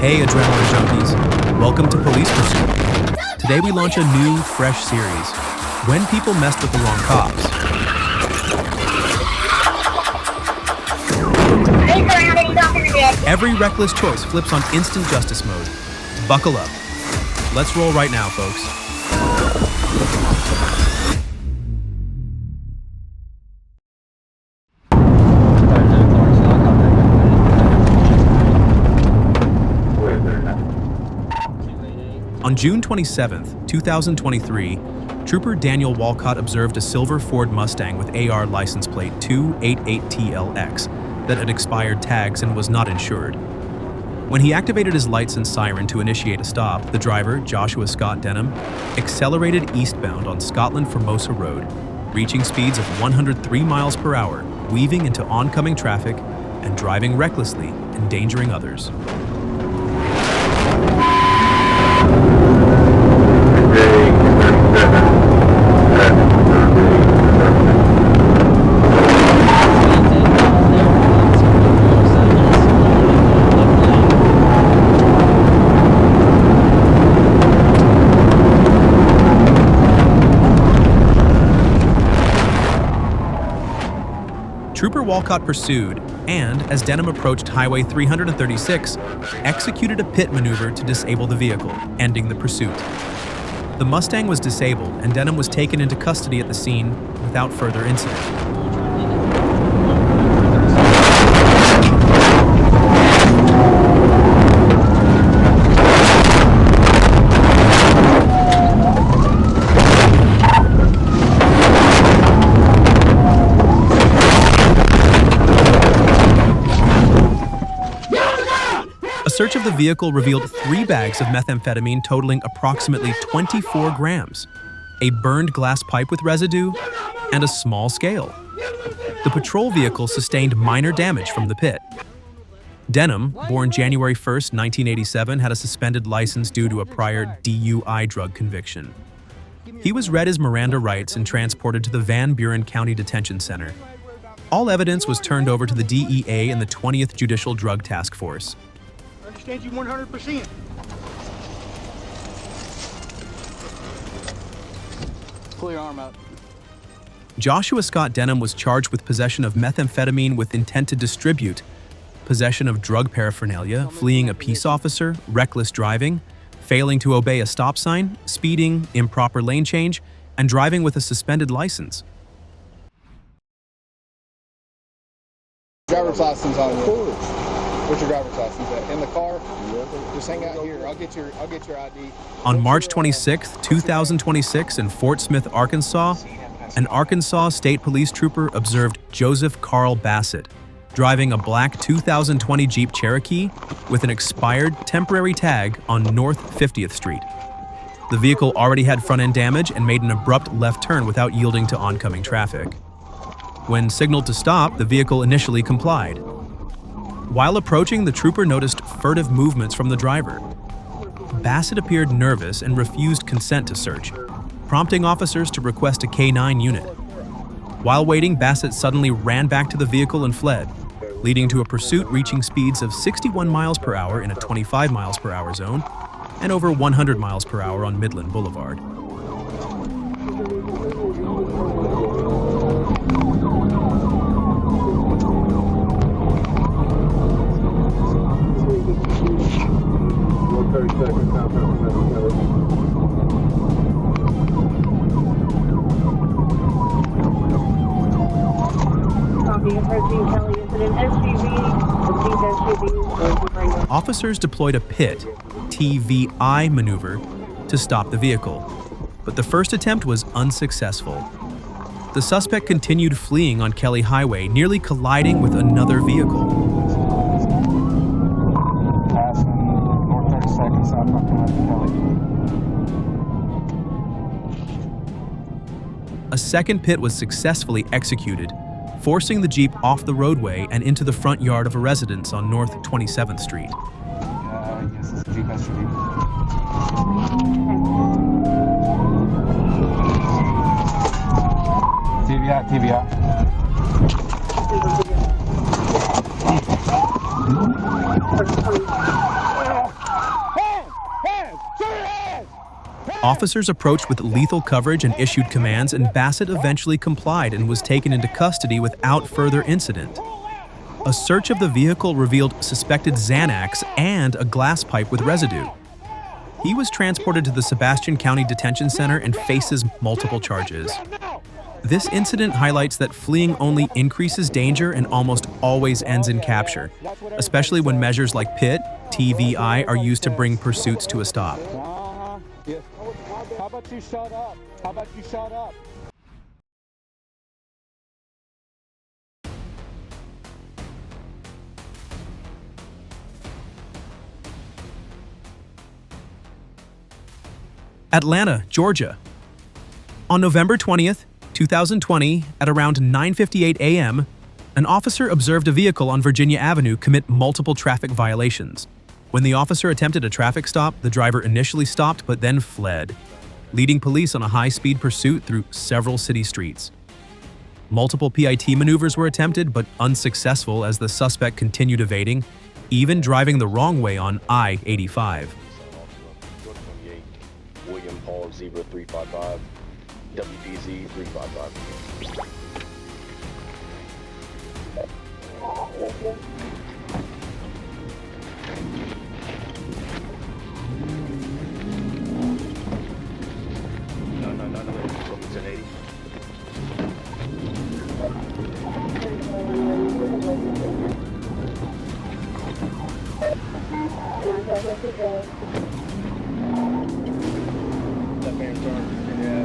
Hey adrenaline junkies, welcome to Police Pursuit. Today we launch a new, fresh series, When People Messed with the Wrong Cops. Every reckless choice flips on instant justice mode. Buckle up. Let's roll right now, folks. On June 27, 2023, Trooper Daniel Walcott observed a silver Ford Mustang with AR license plate 288TLX that had expired tags and was not insured. When he activated his lights and siren to initiate a stop, the driver, Joshua Scott Denham, accelerated eastbound on Scotland-Formosa Road, reaching speeds of 103 miles per hour, weaving into oncoming traffic and driving recklessly, endangering others. Trooper Walcott pursued and, as Denham approached Highway 336, executed a pit maneuver to disable the vehicle, ending the pursuit. The Mustang was disabled and Denham was taken into custody at the scene without further incident. A search of the vehicle revealed 3 bags of methamphetamine totaling approximately 24 grams, a burned glass pipe with residue, and a small scale. The patrol vehicle sustained minor damage from the pit. Denham, born January 1, 1987, had a suspended license due to a prior DUI drug conviction. He was read his Miranda rights and transported to the Van Buren County Detention Center. All evidence was turned over to the DEA and the 20th Judicial Drug Task Force. I understand you 100%. Pull your arm out. Joshua Scott Denham was charged with possession of methamphetamine with intent to distribute, possession of drug paraphernalia, fleeing a peace officer, reckless driving, failing to obey a stop sign, speeding, improper lane change, and driving with a suspended license. Driver's license on you. Where's your driver's license at? In the car? Just hang out here. I'll get your ID. On March 26, 2026, in Fort Smith, Arkansas, an Arkansas State Police trooper observed Joseph Carl Bassett driving a black 2020 Jeep Cherokee with an expired temporary tag on North 50th Street. The vehicle already had front-end damage and made an abrupt left turn without yielding to oncoming traffic. When signaled to stop, the vehicle initially complied. While approaching, the trooper noticed furtive movements from the driver. Bassett appeared nervous and refused consent to search, prompting officers to request a K-9 unit. While waiting, Bassett suddenly ran back to the vehicle and fled, leading to a pursuit reaching speeds of 61 miles per hour in a 25 miles per hour zone and over 100 miles per hour on Midland Boulevard. Officers deployed a PIT, TVI maneuver, to stop the vehicle, but the first attempt was unsuccessful. The suspect continued fleeing on Kelly Highway, nearly colliding with another vehicle. A second pit was successfully executed, forcing the Jeep off the roadway and into the front yard of a residence on North 27th Street. Yes, this is Jeep SUV. TVI. Officers approached with lethal coverage and issued commands, and Bassett eventually complied and was taken into custody without further incident. A search of the vehicle revealed suspected Xanax and a glass pipe with residue. He was transported to the Sebastian County Detention Center and faces multiple charges. This incident highlights that fleeing only increases danger and almost always ends in capture, especially when measures like PIT, TVI are used to bring pursuits to a stop. Yes. How about you shut up? How about you shut up? Atlanta, Georgia. On November 20th, 2020, at around 9:58 a.m., an officer observed a vehicle on Virginia Avenue commit multiple traffic violations. When the officer attempted a traffic stop, the driver initially stopped but then fled, leading police on a high-speed pursuit through several city streets. Multiple PIT maneuvers were attempted but unsuccessful as the suspect continued evading, even driving the wrong way on I-85. William Paul Zebra 355, WPZ 355. No, from 1080. Left hand turn, yeah.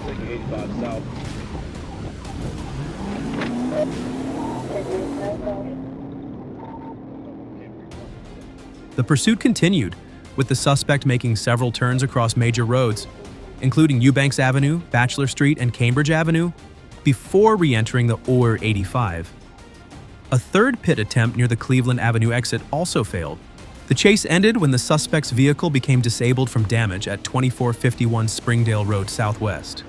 Take 85 south. The pursuit continued, with the suspect making several turns across major roads, including Eubanks Avenue, Bachelor Street, and Cambridge Avenue, before re-entering the OR 85. A third pit attempt near the Cleveland Avenue exit also failed. The chase ended when the suspect's vehicle became disabled from damage at 2451 Springdale Road Southwest.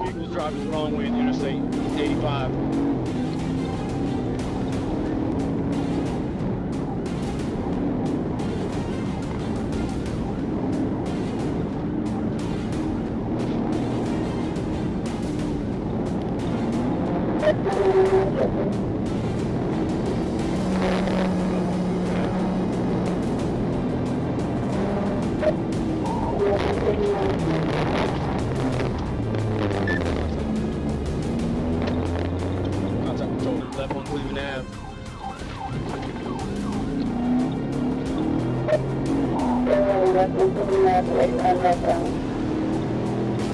Vehicles driving the wrong way in Interstate 85. Contact control left on Cleveland Ave.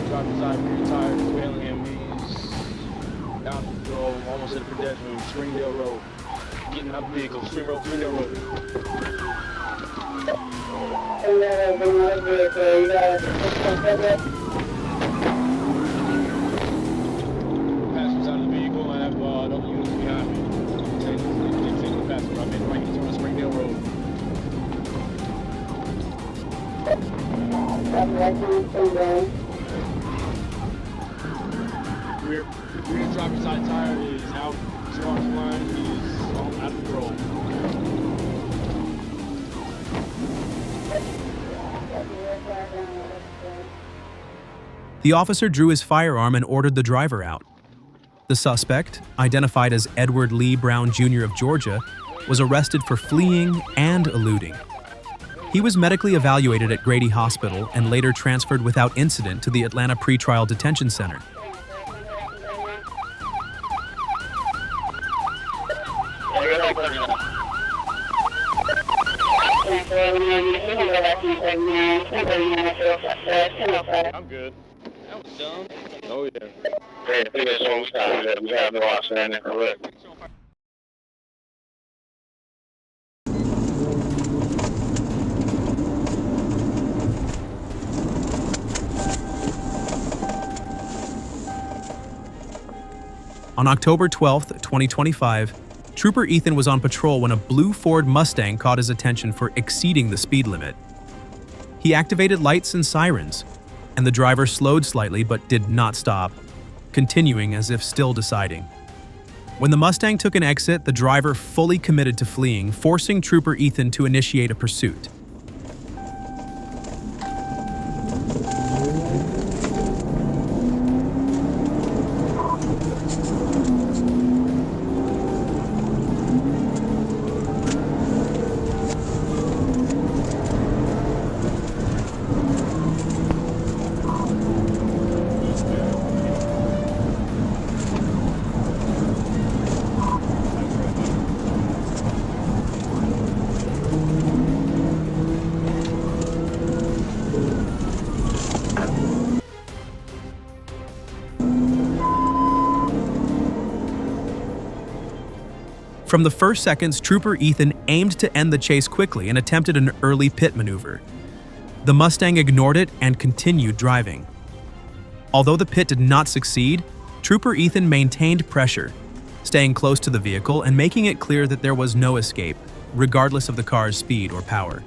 Driver's side rear tire failing him. He's out the road, almost at the pedestrian, Springdale Road. Getting out the vehicle, Springdale Road. Passengers out of the vehicle. I have other units behind me. Take the passenger. I'm in right into Springdale Road. Rear driver's side tire is out. Spark line is out of control. The officer drew his firearm and ordered the driver out. The suspect, identified as Edward Lee Brown Jr. of Georgia, was arrested for fleeing and eluding. He was medically evaluated at Grady Hospital and later transferred without incident to the Atlanta Pretrial Detention Center. I'm good. That was dumb. Oh yeah. Hey, I think it's almost time that we have no outstanding correct. On October 12, 2025, Trooper Ethan was on patrol when a blue Ford Mustang caught his attention for exceeding the speed limit. He activated lights and sirens, and the driver slowed slightly but did not stop, continuing as if still deciding. When the Mustang took an exit, the driver fully committed to fleeing, forcing Trooper Ethan to initiate a pursuit. From the first seconds, Trooper Ethan aimed to end the chase quickly and attempted an early pit maneuver. The Mustang ignored it and continued driving. Although the pit did not succeed, Trooper Ethan maintained pressure, staying close to the vehicle and making it clear that there was no escape, regardless of the car's speed or power.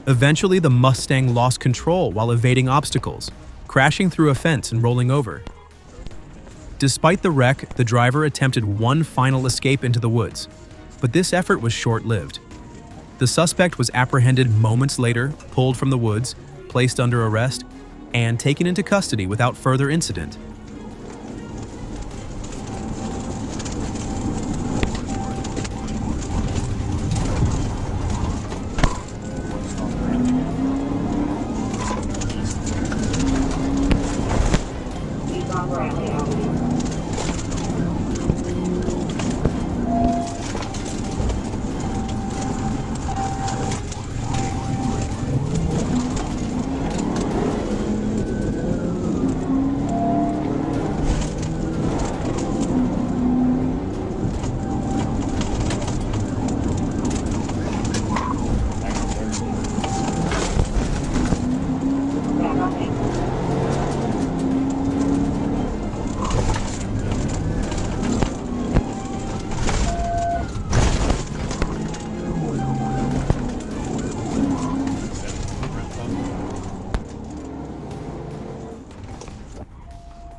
Eventually, the Mustang lost control while evading obstacles, crashing through a fence and rolling over. Despite the wreck, the driver attempted one final escape into the woods, but this effort was short-lived. The suspect was apprehended moments later, pulled from the woods, placed under arrest, and taken into custody without further incident.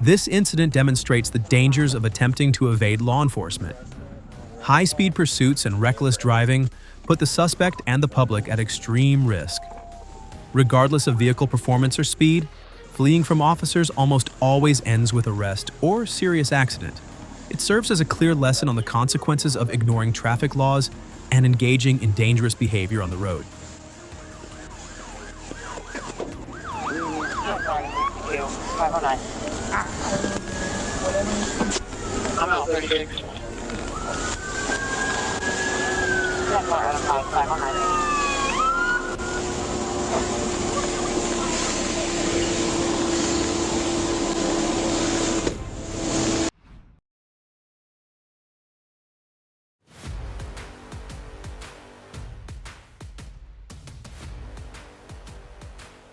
This incident demonstrates the dangers of attempting to evade law enforcement. High-speed pursuits and reckless driving put the suspect and the public at extreme risk. Regardless of vehicle performance or speed, fleeing from officers almost always ends with arrest or serious accident. It serves as a clear lesson on the consequences of ignoring traffic laws and engaging in dangerous behavior on the road. I'm out 36.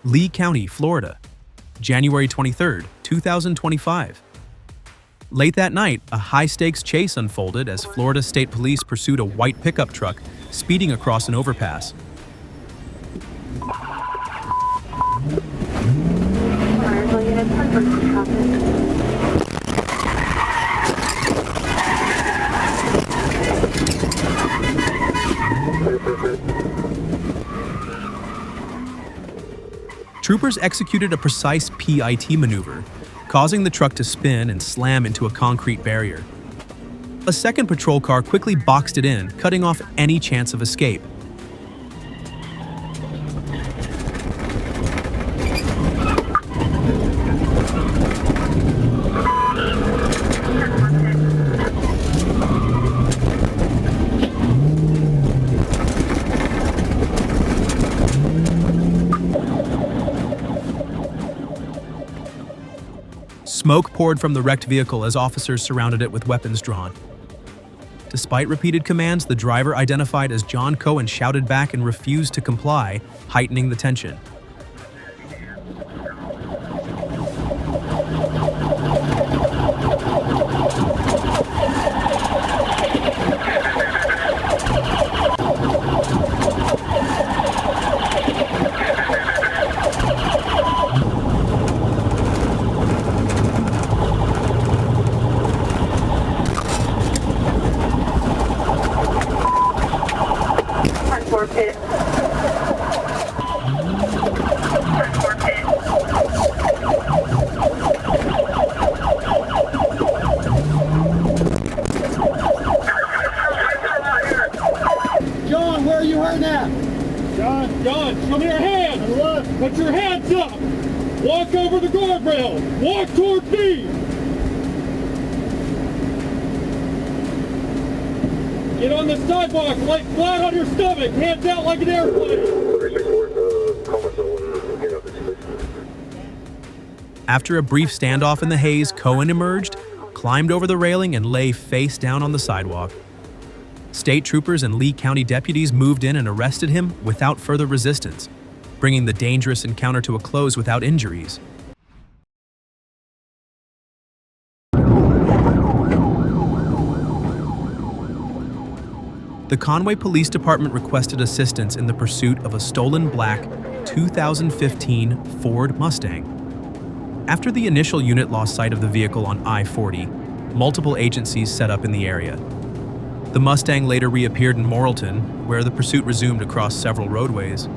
Lee County, Florida, January 23, 2025. Late that night, a high-stakes chase unfolded as Florida State Police pursued a white pickup truck speeding across an overpass. Troopers executed a precise PIT maneuver, causing the truck to spin and slam into a concrete barrier. A second patrol car quickly boxed it in, cutting off any chance of escape. Smoke poured from the wrecked vehicle as officers surrounded it with weapons drawn. Despite repeated commands, the driver, identified as John Cohen, shouted back and refused to comply, heightening the tension. John, where are you hurting at? John, show me your hands! Put your hands up! Walk over the guardrail! Walk toward me! Get on the sidewalk, lay flat on your stomach, hands out like an airplane! After a brief standoff in the haze, Cohen emerged, climbed over the railing, and lay face down on the sidewalk. State troopers and Lee County deputies moved in and arrested him without further resistance, bringing the dangerous encounter to a close without injuries. The Conway Police Department requested assistance in the pursuit of a stolen black 2015 Ford Mustang. After the initial unit lost sight of the vehicle on I-40, multiple agencies set up in the area. The Mustang later reappeared in Morrilton, where the pursuit resumed across several roadways.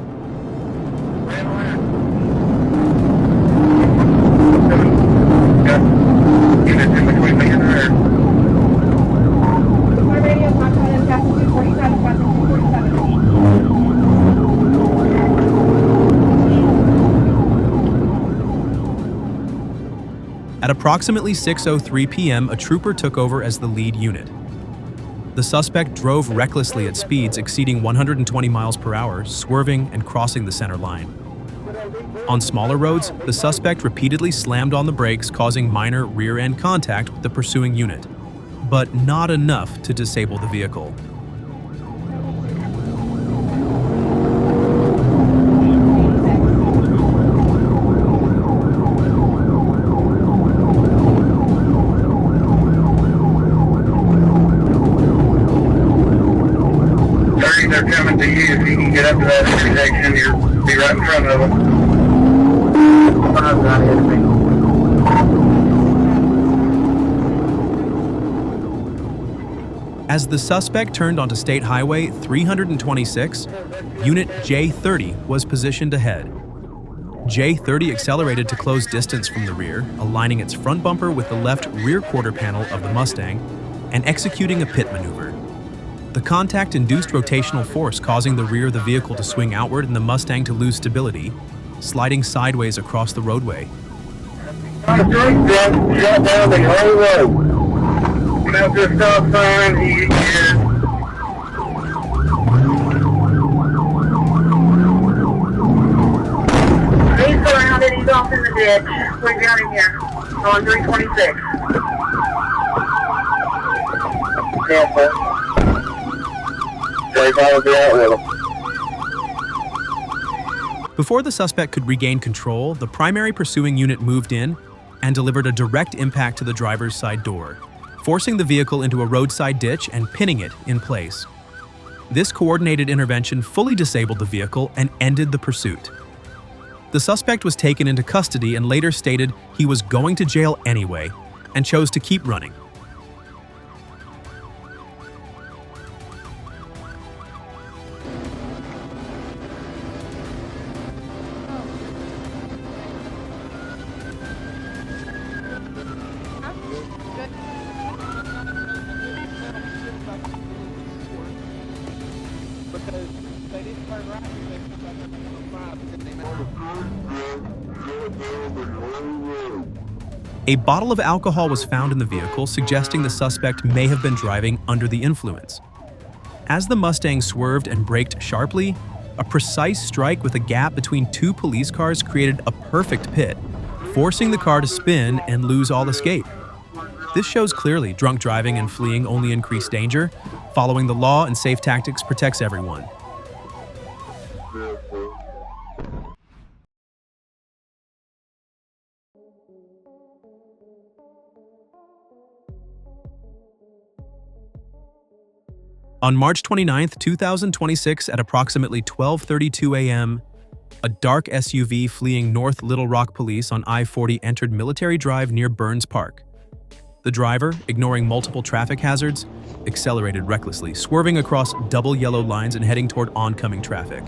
At approximately 6:03 p.m., a trooper took over as the lead unit. The suspect drove recklessly at speeds exceeding 120 miles per hour, swerving and crossing the center line. On smaller roads, the suspect repeatedly slammed on the brakes, causing minor rear-end contact with the pursuing unit, but not enough to disable the vehicle. They're coming to you. If you can get up to that intersection, you'll be right in front of them. As the suspect turned onto State Highway 326, Unit J30 was positioned ahead. J30 accelerated to close distance from the rear, aligning its front bumper with the left rear quarter panel of the Mustang and executing a pit maneuver. The contact induced rotational force, causing the rear of the vehicle to swing outward and the Mustang to lose stability, sliding sideways across the roadway. Shut down the whole road. Come out to the stop sign. He is. He's surrounded. He's off in the ditch. We got him here on 326. Yeah, sir. Before the suspect could regain control, the primary pursuing unit moved in and delivered a direct impact to the driver's side door, forcing the vehicle into a roadside ditch and pinning it in place. This coordinated intervention fully disabled the vehicle and ended the pursuit. The suspect was taken into custody and later stated he was going to jail anyway and chose to keep running. A bottle of alcohol was found in the vehicle, suggesting the suspect may have been driving under the influence. As the Mustang swerved and braked sharply, a precise strike with a gap between two police cars created a perfect pit, forcing the car to spin and lose all escape. This shows clearly drunk driving and fleeing only increase danger. Following the law and safe tactics protects everyone. On March 29, 2026, at approximately 12:32 a.m., a dark SUV fleeing North Little Rock Police on I-40 entered Military Drive near Burns Park. The driver, ignoring multiple traffic hazards, accelerated recklessly, swerving across double yellow lines and heading toward oncoming traffic.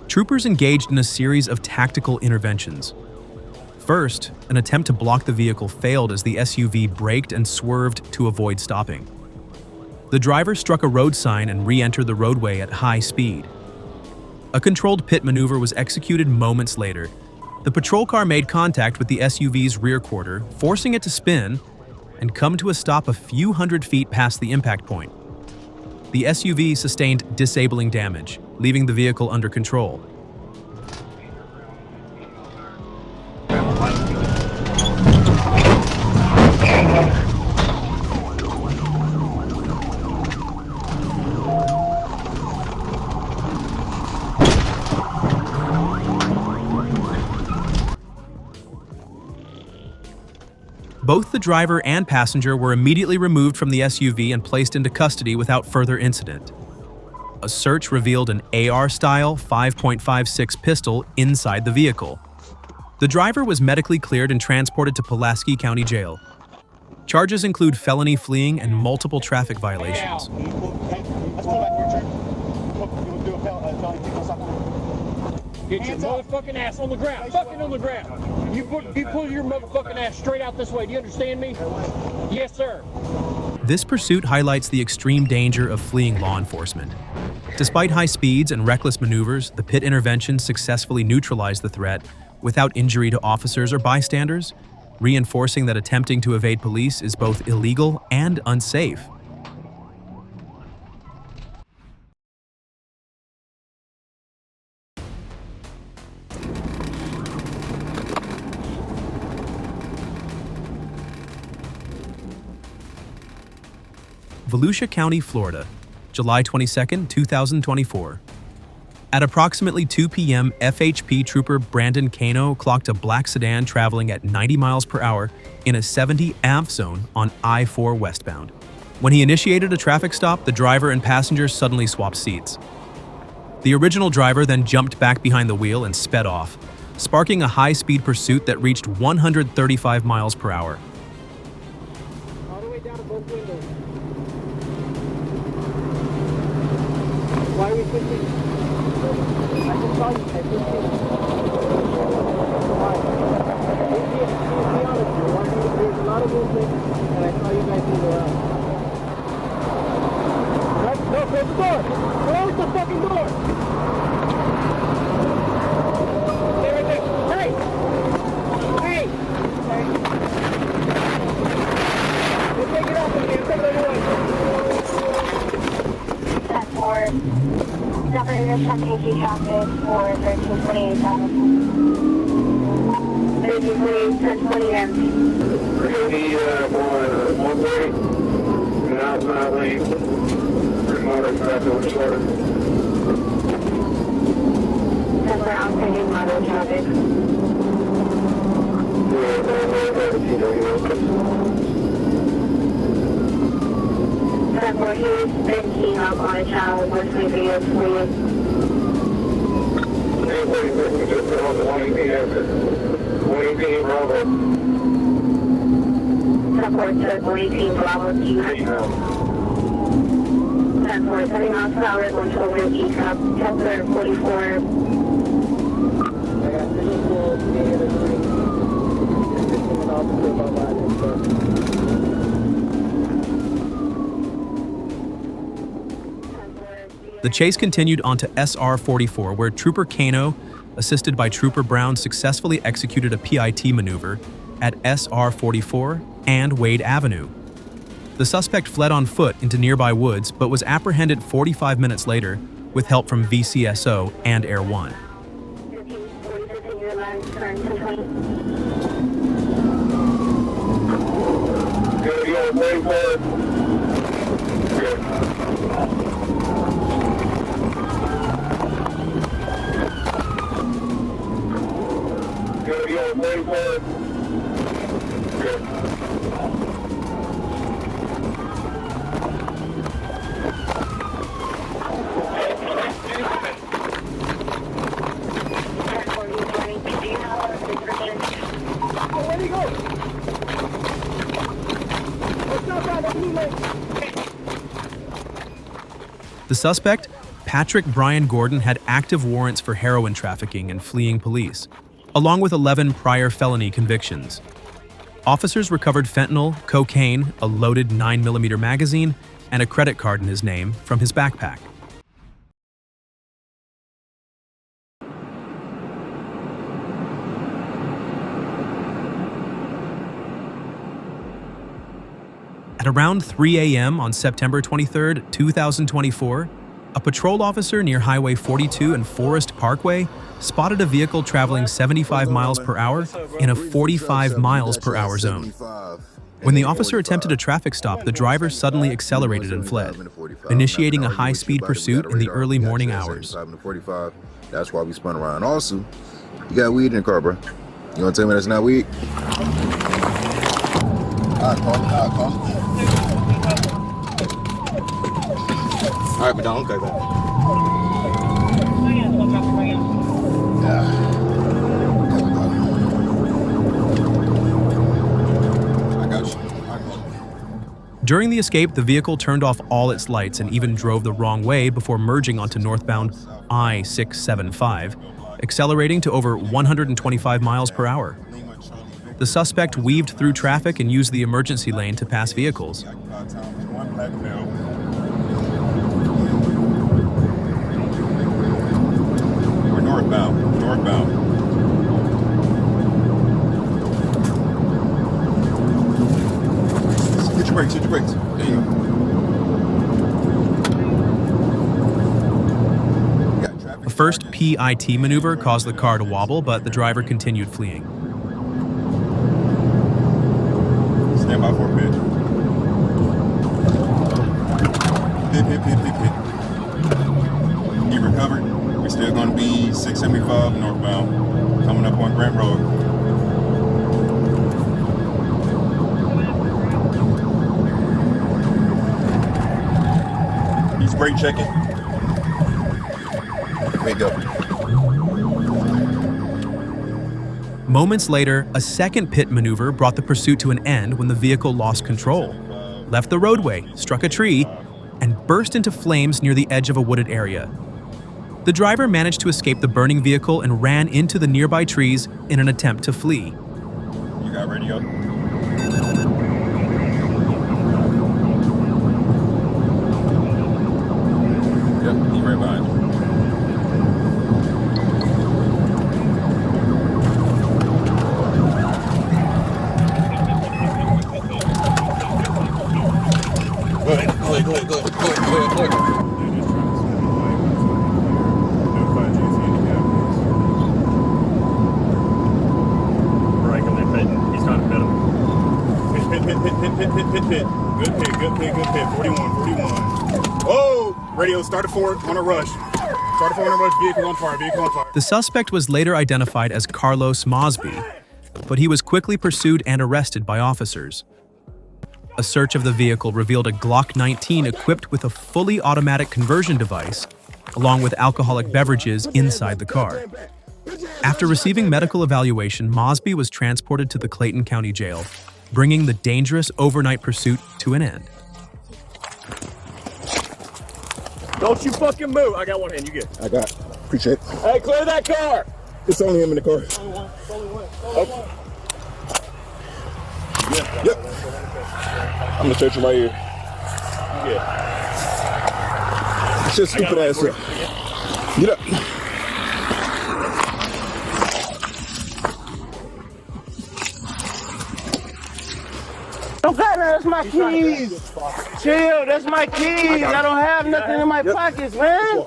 Troopers engaged in a series of tactical interventions. First, an attempt to block the vehicle failed as the SUV braked and swerved to avoid stopping. The driver struck a road sign and re-entered the roadway at high speed. A controlled pit maneuver was executed moments later. The patrol car made contact with the SUV's rear quarter, forcing it to spin and come to a stop a few hundred feet past the impact point. The SUV sustained disabling damage, leaving the vehicle under control. Both the driver and passenger were immediately removed from the SUV and placed into custody without further incident. A search revealed an AR-style 5.56 pistol inside the vehicle. The driver was medically cleared and transported to Pulaski County Jail. Charges include felony fleeing and multiple traffic violations. Get your motherfucking ass on the ground. Fucking on the ground. You pull your motherfucking ass straight out this way. Do you understand me? Yes, sir. This pursuit highlights the extreme danger of fleeing law enforcement. Despite high speeds and reckless maneuvers, the pit intervention successfully neutralized the threat without injury to officers or bystanders, reinforcing that attempting to evade police is both illegal and unsafe. Volusia County, Florida, July 22, 2024. At approximately 2 p.m., FHP Trooper Brandon Cano clocked a black sedan traveling at 90 miles per hour in a 70 AMF zone on I-4 westbound. When he initiated a traffic stop, the driver and passenger suddenly swapped seats. The original driver then jumped back behind the wheel and sped off, sparking a high-speed pursuit that reached 135 miles per hour. All the way down to both windows. Why are we switching? I just saw you. I switched in. Why? To be honest, there's a lot of movement, and I saw you guys move around. Right? No, close the door! Close the fucking door! Stay right there. Hey! Hey! We'll take it off with you. Take it away. That's for Governor Traffic traffic for 1328 1328 empty. Crazy, 130, and outside lane, remote traffic was shorter. That's for oncoming model traffic. 10-4, he's been keying up on a channel with my videos for you. 118 Bravo. 10-4 said 118 Bravo to you. 10-4, 70 miles per hour, going to over the east up, 10-4, 44. I got visual being in the green. Just an officer about my The chase continued onto SR-44, where Trooper Kano, assisted by Trooper Brown, successfully executed a PIT maneuver at SR-44 and Wade Avenue. The suspect fled on foot into nearby woods, but was apprehended 45 minutes later with help from VCSO and Air 1. The suspect, Patrick Brian Gordon, had active warrants for heroin trafficking and fleeing police, along with 11 prior felony convictions. Officers recovered fentanyl, cocaine, a loaded 9mm magazine, and a credit card in his name from his backpack. At around 3 a.m. on September 23, 2024, a patrol officer near Highway 42 and Forest Parkway spotted a vehicle traveling 75 miles per hour in a 45 miles per hour zone. When the officer attempted a traffic stop, the driver suddenly accelerated and fled, initiating a high-speed pursuit in the early morning hours. That's why we spun around. Also, you got weed in the car, bro. You want to tell me that's not weed? I'll call. All right, but don't go back. I got you. During the escape, the vehicle turned off all its lights and even drove the wrong way before merging onto northbound I-675, accelerating to over 125 miles per hour. The suspect weaved through traffic and used the emergency lane to pass vehicles. We're northbound. Hit your brakes. There you go. A first PIT maneuver caused the car to wobble, but the driver continued fleeing. Stand by for a pitch. Hit. He recovered. We're still going to be 675 northbound, coming up on Grant Road. He's brake checking. Wake up. Moments later, a second pit maneuver brought the pursuit to an end when the vehicle lost control, left the roadway, struck a tree, and burst into flames near the edge of a wooded area. The driver managed to escape the burning vehicle and ran into the nearby trees in an attempt to flee. You got radio? Yep, he's right behind you. Go ahead. Good pit. 41. Oh, radio, start a Ford on a rush. Vehicle on fire. The suspect was later identified as Carlos Mosby, but he was quickly pursued and arrested by officers. A search of the vehicle revealed a Glock 19 equipped with a fully automatic conversion device, along with alcoholic beverages inside the car. After receiving medical evaluation, Mosby was transported to the Clayton County Jail, bringing the dangerous overnight pursuit to an end. Don't you fucking move. I got one hand. You get. I got it. Appreciate it. Hey, clear that car. It's only him in the car. Okay. Yep. I'm gonna search him right here. Yeah. Shit, stupid ass up. Get up. Don't got none. That's my keys. Chill. That's my keys. I don't have nothing in my pockets, man.